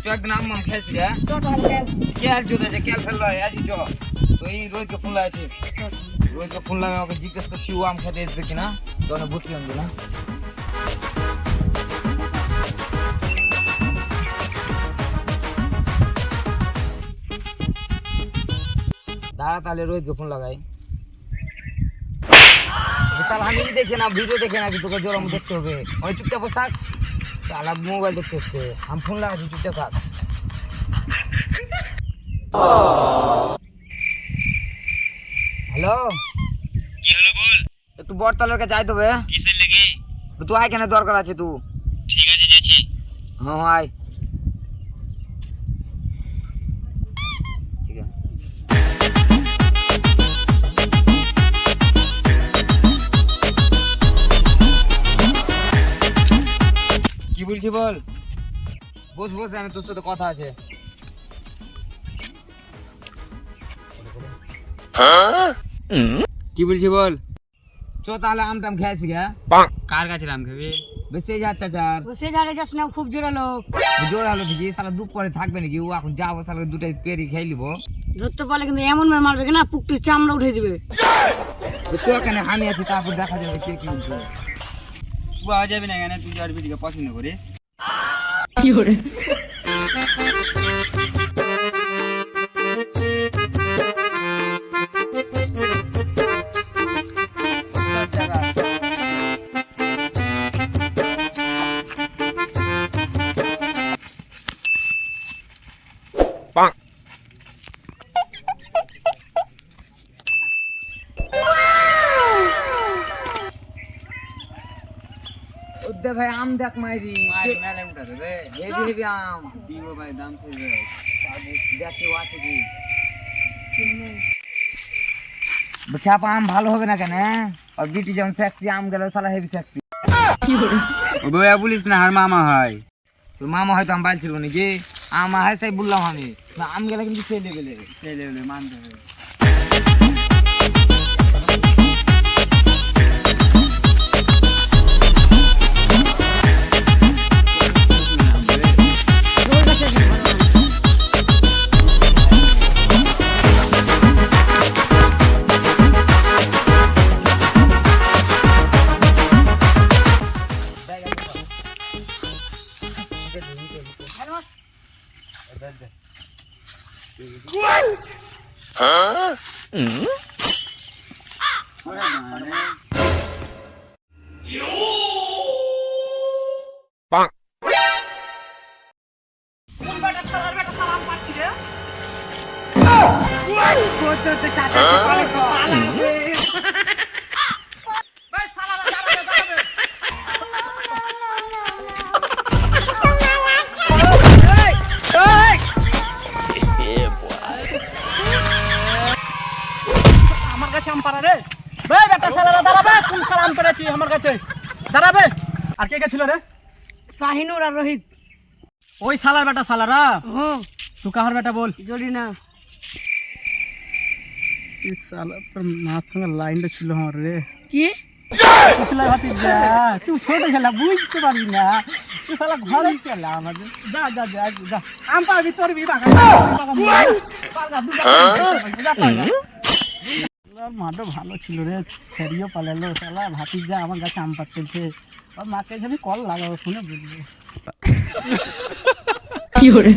চ একদিন আম খাইছি রে কেল জুতেছে কেল ফেললো আজই চ তো এই রোহিতকে ফোন লাগাইছি রোহিতকে ফোন লাগাই ওকে জিজ্ঞেস করছি ও আম খেতে আসবে কিনা তো অনেক বুঝলাম না দাঁড়া তাহলে রোহিতকে ফোন লাগাই বিশাল আমি দেখে না ভিডিও দেখে না তোকে জোর আমি দেখতে হবে আমি চুপচাপ বসে থাক সালা মোবাইল দেখতে এসছে আমি ফোন লাগাচ্ছি চুপচাপ থাক হ্যালো কি হলো বল একটু বড়তলার কাছে যাই তবে কিসের লেগে তুই আয় কেন দরকার আছে তুই ঠিক আছে যাচ্ছি হ্যাঁ আয় ঠিক আছে কি বলছি বল বস বস আমি তোর সাথে কথা আছে কি বলছি বল চ তাহলে আম টাম খেয়েছি গা কার কাছে আম খাবি বেশি যাচ্ছে চার বসে ঝাড়ে যাস না খুব জোরালো জোর হলো দিদি সালা দুপুরে থাকবে নাকি ও এখন যাবো সালা দুটাই পেরি খেয়ে নিবো ধরতে পারলে কিন্তু এমন মার মারবে না পুকুরের চামড়া উঠে দিবে তো চ কেন আমি আছি তারপর দেখা যাবে কে কি উঠবে পাওয়া যাবে না কেন তুই আর বিটিকে পছন্দ করিস কি করে ওদে ভাই আম দেখ মাইরি মেলে উঠাতে রে হেভি হেভি আম দিব ভাই দাম সেই দেখি ও আছে কি খ্যাপা আম ভালো হবে না কেন আর বিটি যেমন সেক্সি আম গেল সালা হেভি সেক্সি ও বয়া বলিস না আর মামা হয় তোর মামা হয়তো আম বালছিল নাকি আমা হয় তাই বললাম আমি না আম গেলে কিন্তু সেই লেভেলে মানতে হবে আমার কাছে আম পাড়া রে ভাই বেটা সালারা দাঁড়াবে কোন সালাম পেরেছি আমার কাছে দাঁড়াবে আর কে কে ছিল রে শাহিনুর আর রোহিত ওই সালার বেটা সালারা হ্যাঁ তুই কাহার বেটা বল জড়ি না এই সালা তোর মার সঙ্গে লাইনটা ছিল আমার রে কি ছিল ভাতি যা তুই ছোট ছেলে বুঝতে পারবি না তুই সালা ঘরে ছেলে আমাদের যা যা যা যা আম পাবি তোর বি বাগান মাঠও ভালো ছিল রে ফেরিও পালালো সালা ভাতি যা আমার কাছে আম পাচ্ছে ওর মাকে আমি কল লাগাবো শুনে বুঝবো কি করে